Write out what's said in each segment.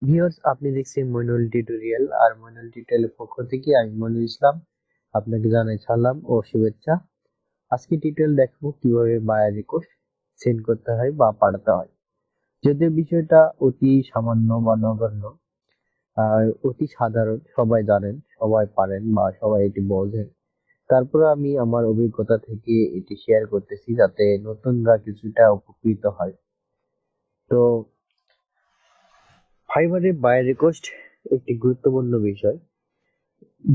Viewers, আপনি দেখছেন Moinul tutorial. আর মইনুল টিউটোরিয়ালের পক্ষ থেকে আমি মনিরুল ইসলাম আপনাকে জানাই সালাম ও শুভেচ্ছা। আজকে টিউটোরিয়াল দেখাবো কিভাবে বায়ার রিকোয়েস্ট সেন্ড করতে হয় বা পাঠাতে হয়। যদিও বিষয়টা অতি সামান্য বা নগণ্য, অতি সাধারণ, সবাই জানেন, সবাই পারেন বা সবাই এটি বোঝেন। তারপরে আমি আমার অভিজ্ঞতা থেকে এটি শেয়ার করতেছি যাতে নতুনরা কিছুটা উপকৃত হয়। তো ফাইবারে বায়ার রিকোয়েস্ট একটি গুরুত্বপূর্ণ বিষয়।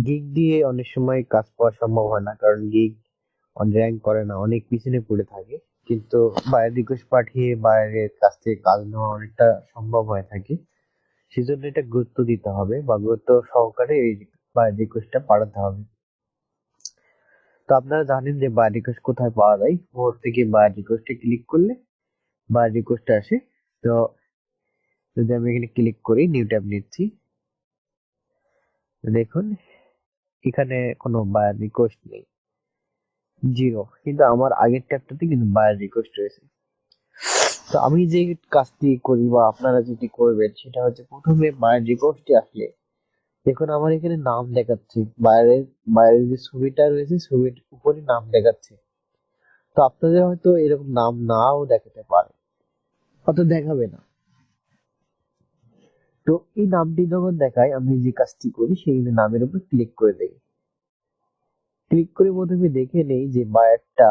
গিগ দিয়ে অনেক সময় কাজ পাওয়া সম্ভব হয় না, কারণ গিগ র্যাঙ্ক করে না, অনেক পিছনে পড়ে থাকে। কিন্তু বায়ার রিকোয়েস্ট পাঠিয়ে বায়ারের কাছ থেকে কাজ নেওয়া অনেকটা সম্ভব হয়ে থাকে। সেজন্য এটা গুরুত্ব দিতে হবে বা গুরুত্ব সহকারে এই বায়ার রিকোয়েস্টটা পাঠাতে হবে। তো আপনারা জানেন যে বায়ার রিকোয়েস্ট কোথায় পাওয়া যায়। মোর থেকে বায়ার রিকোয়েস্টে ক্লিক করলে বায়ার রিকোয়েস্ট আসে। তো যদি আমি এখানে ক্লিক করি, নিউ ট্যাব নিচ্ছি, দেখুন এখানে কোনো বায়ার রিকোয়েস্ট নেই, জিরো। কিন্তু আমার আগের ট্যাবটাতে কিন্তু বায়ার রিকোয়েস্ট রয়েছে। তো আমি যে কাজটি করি বা আপনারা যেটি করবেন সেটা হচ্ছে, প্রথমে বায়ার রিকোয়েস্টটি আসলে দেখুন আমার এখানে নাম দেখাচ্ছে, বাইরের যে ছবিটা রয়েছে ছবির উপরে নাম দেখাচ্ছে। তো আপনাদের হয়তো এরকম নাম নাও দেখাতে পারে, হয়তো দেখাবে না। তো এই নামটি যখন দেখায়, আমি যে কাজটি করি সেই নামের উপর ক্লিক করে দেই। ক্লিক করে প্রথমে দেখে নেই যে বায়ারটা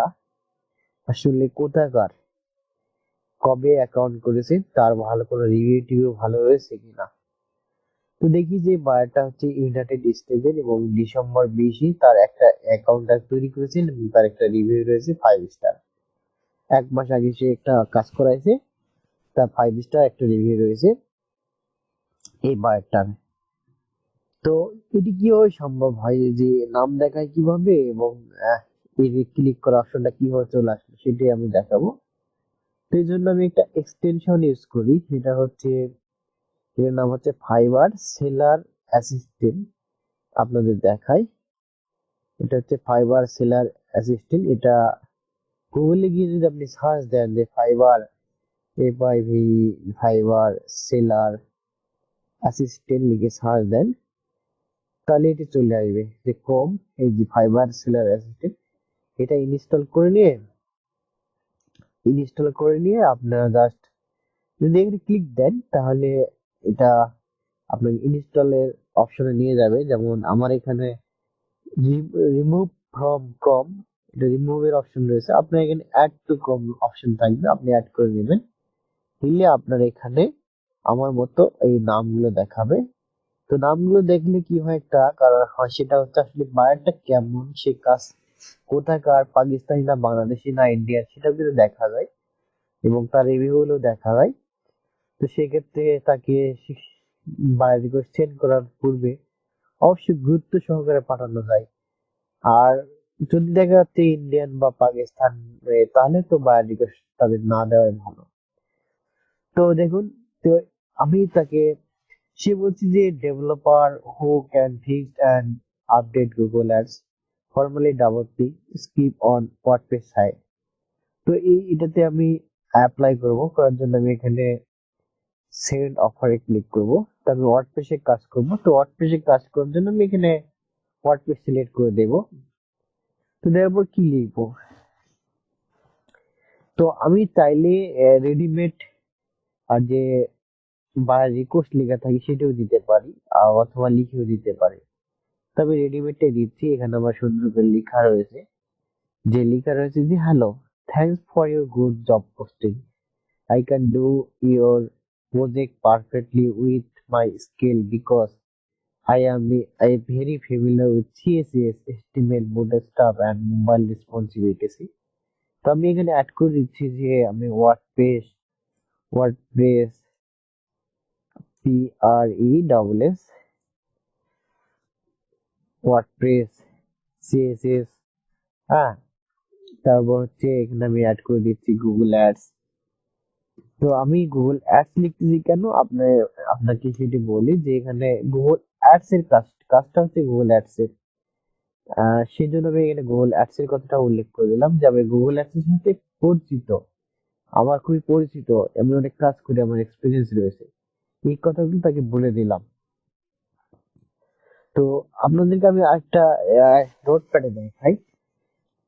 আসলে কোথাকার, কবে অ্যাকাউন্ট করেছে, তার ভালো কোনো রিভিউ টিভিউ ভালো রয়েছে কিনা। তো দেখি যে বায়ারটা হচ্ছে ইউনাইটেড স্টেটের এবং ডিসেম্বর 20-ই তার একটা অ্যাকাউন্ট তৈরি করেছেন এবং তার একটা রিভিউ রয়েছে 5 স্টার। 1 মাস আগে সে একটা কাজ করাইছে, তার 5 স্টার একটা রিভিউ রয়েছে এই বায়ারটার। তো এটি কিভাবে সম্ভব হয়, যে নাম দেখায় কিভাবে এবং এই যে ক্লিক করা অপশনটা কিভাবে চলে আসলো সেটাই আমি দেখাবো। তো এই জন্য আমি একটা এক্সটেনশন ইউজ করি, সেটা হচ্ছে, এর নাম হচ্ছে ফাইবার সেলার অ্যাসিস্ট্যান্ট। আপনাদের দেখাই, এটা হচ্ছে ফাইবার সেলার অ্যাসিস্ট্যান্ট। এটা গুগলে গিয়ে যদি আপনি সার্চ দেন যে fibre FIV fibre seller assistant লিখে সার্চ দেন, তাহলে এটি চলে আসবে যে কম, এই যে ফাইবার সেলার অ্যাসিস্ট্যান্ট। এটা ইনস্টল করে নিয়ে আপনারা জাস্ট যদি এখানে ক্লিক দেন, তাহলে এটা আপনার ইনস্টলের অপশনে নিয়ে যাবে। যেমন আমার এখানে রিমুভ ফ্রম ক্রম, এটা রিমুভের অপশন রয়েছে। আপনার এখানে অ্যাড টু ক্রম অপশন থাকবে, আপনি অ্যাড করে নেবেন। দিলে আপনার এখানে আমার মতো এই নামগুলো দেখাবে। তো নামগুলো দেখলে কি হয়, একটা কারণ হয়, সেটা হচ্ছে আসলে বায়ারটা কেমন, সে কাজ কোথাকার, পাকিস্তানি না বাংলাদেশি না ইন্ডিয়ান, সেটা কিন্তু দেখা যায় এবং তার রিভিউ গুলো দেখা যায়। তো সেক্ষেত্রে তাকে বায়ার রিকোয়েস্ট সেন্ড করার পূর্বে অবশ্যই গুরুত্ব সহকারে পাঠানো যায়। আর যদি দেখা যাচ্ছে ইন্ডিয়ান বা পাকিস্তান, তাহলে তো বায়ার রিকোয়েস্ট তাদের না দেওয়াই ভালো। তো দেখুন, তো আমি তাকে, সে বলছে যে developer who can fix and update Google Ads formally double click skip on WordPress site. তো এটাতে আমি অ্যাপ্লাই করব, করার জন্য আমি এখানে সেন্ড অফারে ক্লিক করব। তো আমি ওয়ার্ডপ্রেসে কাজ করব, তো ওয়ার্ডপ্রেসে কাজ করার জন্য আমি এখানে ওয়ার্ডপ্রেস সিলেক্ট করে দেব। তো দেওয়ার পর কি লিখবো, তো আমি চাইলে রেডিমেড আর যে বায়ার রিকোয়েস্ট লেখা থাকে সেটাও দিতে পারি, অথবা লিখেও দিতে পারি। তবে রেডিমেডটাই দিচ্ছি। এখানে আমার সুন্দর করে লেখা রয়েছে যে hello, thanks for your good job posting, I can do your project perfectly with my skill because I am very familiar with CSS, HTML, Bootstrap and mobile responsibilities. তো আমি এখানে অ্যাড করে দিচ্ছি যে আমি ওয়ার্ডপ্রেস PRESS, ওয়ার্ডপ্রেস CSS, হ্যাঁ। তারপর হচ্ছে এখানে আমি অ্যাড করে দিচ্ছি গুগল অ্যাডস। তো আমি গুগল অ্যাডস লিখতেছি কেন, আপনাকে সেটি বলি, যে এখানে গুগল অ্যাডস এর কাজটা হচ্ছে গুগল অ্যাডস এর। সেই জন্য আমি এখানে গুগল অ্যাডস এর কথাটা উল্লেখ করে দিলাম যে আমি গুগল অ্যাডস এর সাথে পরিচিত, আমার খুবই পরিচিত, আমি অনেক কাজ করি, আমার এক্সপিরিয়েন্স রয়েছে। এই কথাগুলো তাকে বলে দিলাম। তো আপনাদেরকে আমি একটা নোটপ্যাডে দেখাই।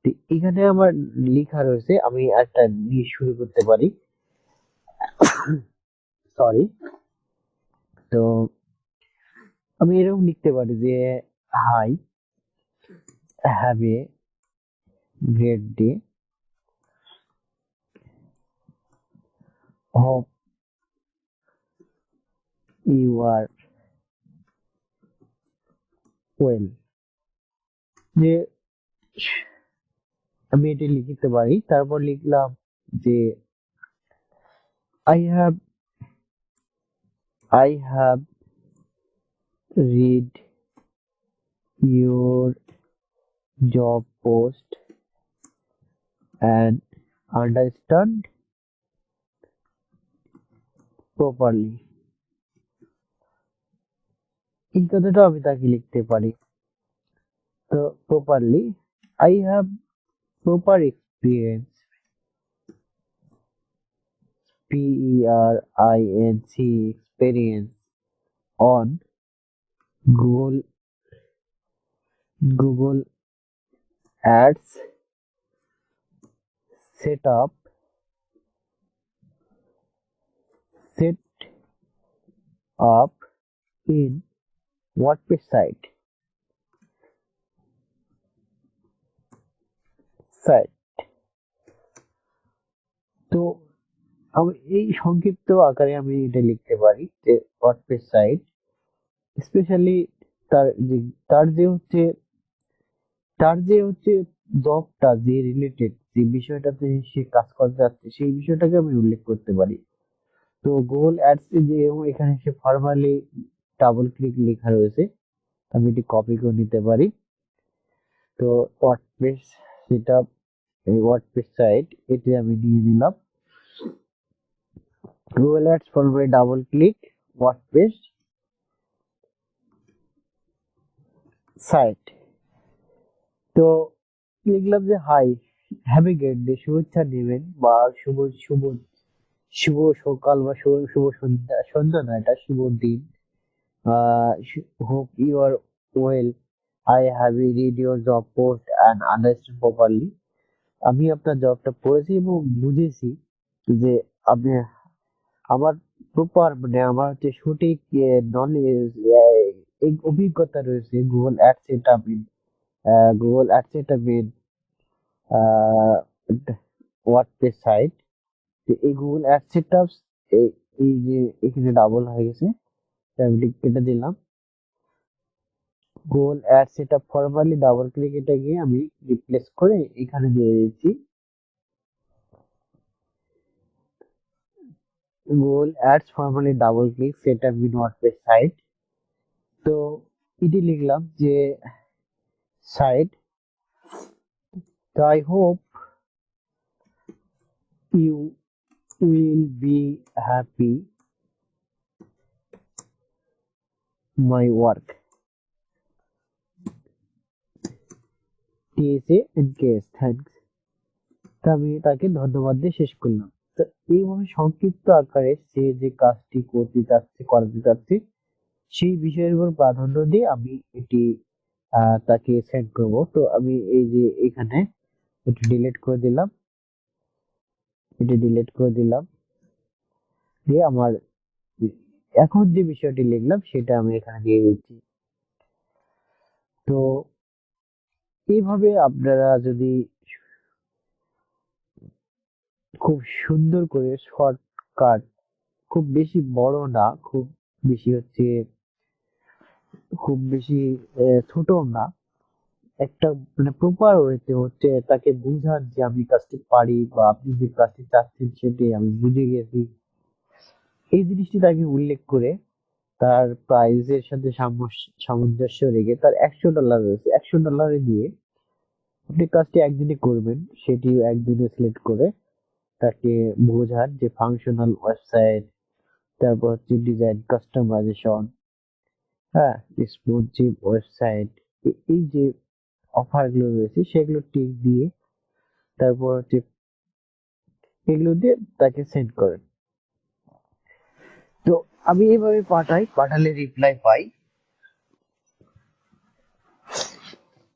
তো এখানে আমার লেখা রয়েছে, আমি একটা দিয়ে শুরু করতে পারি। সরি। তো আমি এরকম লিখতে পারি যে hi, have a great day, hope you are well. যে আমি এটা লিখতে পারি, তারপর লিখলাম যে I have I have read your job post and understand properly। এই কথাটা আমি তাকে লিখতে পারি। তো properly, I have proper experience, PERINC experience on Google Ads setup set up in WordPress site। তো আমি এই সংক্ষিপ্ত আকারে আমি এটা লিখতে পারি যে WordPress সাইট স্পেশালি তার যে তার যে হচ্ছে তার যে হচ্ছে জবটা যে রিলেটেড যে বিষয়টাতে সে কাজ করতে যাচ্ছে সেই বিষয়টাকে আমি উল্লেখ করতে পারি। তো গুগল অ্যাডস এ যে এখানে সে ফরমালি ডাবল ক্লিক লেখা রয়েছে, আমি এটি কপি করে নিতে পারি। তো ওয়ার্ডপ্রেস সেটা এই ওয়ার্ডপ্রেস সাইট এটি আমি নিয়ে নিলাম। Google Ads formally double click WordPress site. তো লিখলাম যে hi, have a great day, শুভেচ্ছা নেবেন বা শুভ শুভ শুভ সকাল বা শুভ শুভ সন্ধ্যা, সন্ধ্যা না এটা শুভ দিন। Hope you are well, I have read your job post and understand properly. আমি আপনার জবটা পড়েছি এবং বুঝেছি যে আপনি আমার প্রপার মানে আমার হচ্ছে সঠিক নলেজ এই অভিজ্ঞতা রয়েছে Google ad setup in Google ad setup in WordPress site. এই গুগল অ্যাড সেটআপ এই এই যে এখানে ডাবল হয়ে গেছে, আমি কেটে দিলাম। Google ad setup formally double click, এটা গিয়ে আমি রিপ্লেস করে এখানে দিয়ে দিচ্ছি Google Ads formally double click setup in WordPress site. তো এটি লিখলাম যে সাইট, তো I hope you will be happy my work, TSA and KS thanks. তা আমি তাকে ধন্যবাদ দিয়ে শেষ করলাম। তো এইভাবে সংক্ষিপ্ত আকারে সে যে কাজটি করতে চাচ্ছে করাতে চাচ্ছে সেই বিষয়ের উপর প্রাধান্য দিয়ে আমি এটি তাকে সেন্ড করব। তো আমি এই যে এখানে এটি ডিলিট করে দিলাম, এটি ডিলিট করে দিলাম দিয়ে আমার এখন যে বিষয়টি লিখলাম সেটা আমি এখানে দিয়ে দিচ্ছি। তো এইভাবে আপনারা যদি খুব সুন্দর করে শর্টকাট, খুব বেশি বড় না, বেশি হচ্ছে খুব বেশি ছোট না, একটা মানে প্রপার ওয়েতে হচ্ছে তাকে বুঝান যে আমি কাজটি পারি বা আপনি যে কাজটি চাচ্ছেন সেটি আমি বুঝে গেছি, এই জিনিসটি তাকে উল্লেখ করে তার প্রাইজের সাথে সামঞ্জস্য রেখে তার $100 রয়েছে, $100 দিয়ে আপনি কাজটি একদিনে করবেন, সেটি একদিনে সিলেক্ট করে তাকে বোঝান যে ফাংশনাল ওয়েবসাইট, তারপর হচ্ছে ডিজাইন কাস্টমাইজেশন, হ্যাঁ, রেসপন্সিভ ওয়েবসাইট, এই যে অফার গুলো রয়েছে সেগুলো টিক দিয়ে তারপর হচ্ছে এগুলো দিয়ে তাকে সেন্ড করেন। তো আমি এইভাবে পাঠালে রিপ্লাই পাই।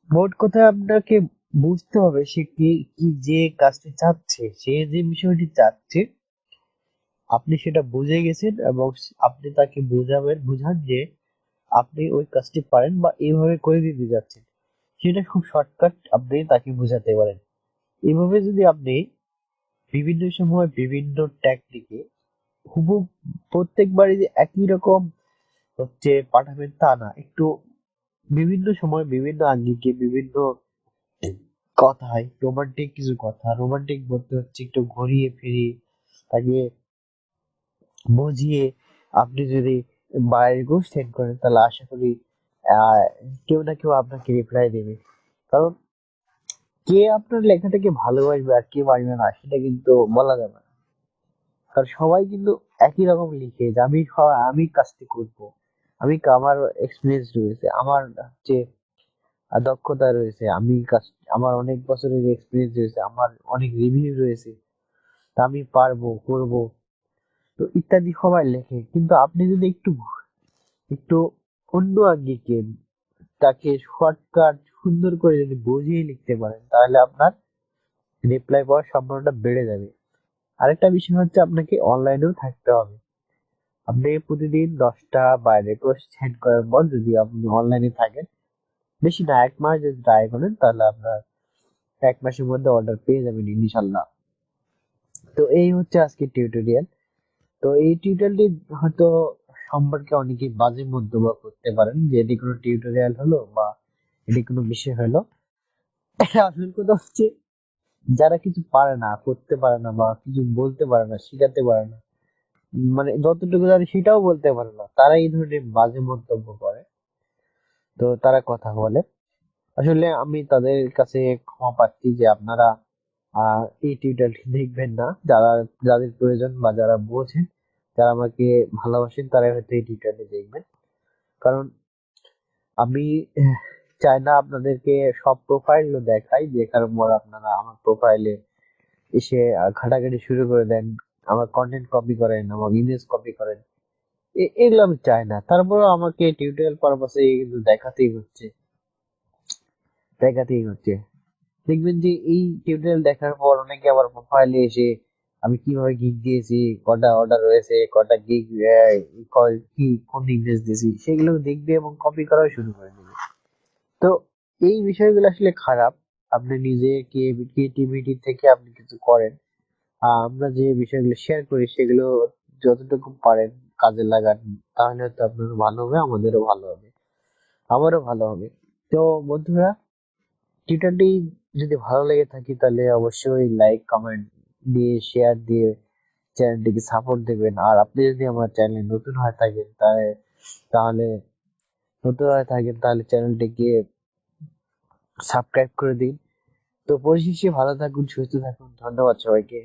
মোট কথা আপনাকে বুঝতে হবে সে কি কি যে কাজটি চাচ্ছে, সে যে বিষয়টি চাচ্ছে আপনি সেটা বুঝে গেছেন এবং আপনি তাকে বুঝান যে আপনি ওই কাজটি পারেন বা এইভাবে করে দিতে যাচ্ছেন। সেটা খুব শর্টকাট আপনি তাকে বুঝাতে পারেন। এভাবে যদি আপনি বিভিন্ন সময় বিভিন্ন টেকনিকে হুবহু প্রত্যেকবারই যে একই রকম পাঠাবেন তা না। একটু বিভিন্ন সময় বিভিন্ন আঙ্গিকে বিভিন্ন কথায় রোমান্টিক কিছু কথা, রোমান্টিক বলতে হচ্ছে একটু ঘুরিয়ে ফিরিয়ে তাকে বুঝিয়ে আপনি যদি বাইরেও সেন্ড করেন তাহলে আশা করি আহ কেউ না কেউ আপনাকে রিপ্লাই দেবে। কারণ কে আপনার লেখাটাকে ভালোবাসবে আর কে বাসবে না সেটা কিন্তু বলা যাবে না। কারণ সবাই কিন্তু একই রকম লিখে যে আমি কাজটি করবো, আমার এক্সপিরিয়েন্স রয়েছে, আমার হচ্ছে দক্ষতা রয়েছে, আমার অনেক বছরের এক্সপিরিয়েন্স রয়েছে, আমার অনেক রিভিউ রয়েছে, তা আমি পারবো করবো, তো ইত্যাদি সবাই লেখে। কিন্তু আপনি যদি একটু অন্য আঙ্গিকে তাকে শর্টকাট সুন্দর করে যদি বুঝিয়ে লিখতে পারেন তাহলে আপনার রিপ্লাই পাওয়ার সম্ভাবনাটা বেড়ে যাবে। আরেকটা বিষয় হচ্ছে আপনাকে অনলাইনেও থাকতে হবে। আপনি প্রতিদিন 10টা বাইরে কোর্স সেন্ড করার পর যদি আপনি অনলাইনে থাকেন, বেশি না 1 মাস যদি ট্রাই করেন তাহলে আপনার 1 মাসের মধ্যে অর্ডার পেয়ে যাবেন ইনশাল্লাহ। তো এই হচ্ছে আজকের টিউটোরিয়াল। তো এই টিউটোরিয়ালটি হয়তো সম্পর্কে অনেকে বাজে মন্তব্য করতে পারেন যে এটি কোনো টিউটোরিয়াল হলো বা এটি কোনো বিষয় হলো। আসল কথা হচ্ছে যারা কিছু পারে না, করতে পারে না বা কিছু বলতে পারে না, শিখাতে পারে না, মানে যতটুকু জানে সেটাও বলতে পারে না, তারা এই ধরনের বাজে মন্তব্য করে। তো তারা কথা বলে। আসলে আমি তাদের কাছে ক্ষমা প্রার্থী যে আপনারা এই টিউটোরিয়ালটি দেখবেন না। যাদের প্রয়োজন বা যারা বোঝেন, যারা আমাকে ভালোবাসেন তারা হয়তো এই টিউটোরিয়ালটি দেখবেন। কারণ আমি চাই না আপনাদেরকে সব প্রোফাইল দেখাই, দেখার পর আপনারা আমার প্রোফাইলে এসে ঘাটাঘাটি শুরু করে দেন, আমার কন্টেন্ট কপি করেন, আমার ইমেজ কপি করেন। এগুলো আমি চাই না। তারপরেও আমাকে টিউটোরিয়াল পারপাসে কিন্তু দেখাতেই হচ্ছে। দেখবেন যে এই টিউটোরিয়াল দেখার পর অনেকে আবার প্রোফাইলে এসে আমি কিভাবে গিগ দিয়েছি, কটা অর্ডার হয়েছে, কটা গিগ, কি কোন ইমেজ দিয়েছি সেগুলো দেখবে এবং কপি করাও শুরু করে দেবে। তো এই বিষয়গুলো আসলে খারাপ। আপনি নিজে ক্রিয়েটিভিটি থেকে আপনি কিছু করেন। আমরা যে বিষয়গুলো শেয়ার করি সেগুলো যতটুকু পারেন কাজে লাগান, তাহলে হয়তো আপনারও ভালো হবে, আমাদেরও ভালো হবে, আমারও ভালো হবে। তো বন্ধুরা, টিউটোরিয়ালটি যদি ভালো লেগে থাকে তাহলে অবশ্যই লাইক কমেন্ট দিয়ে শেয়ার দিয়ে চ্যানেলটিকে সাপোর্ট দেবেন। আর আপনি যদি আমার চ্যানেলে তাহলে নতুন হয়ে থাকেন চ্যানেলটিকে সাবস্ক্রাইব করে দিন। তো পরিশেষে ভালো থাকুন, সুস্থ থাকুন, ধন্যবাদ সবাইকে।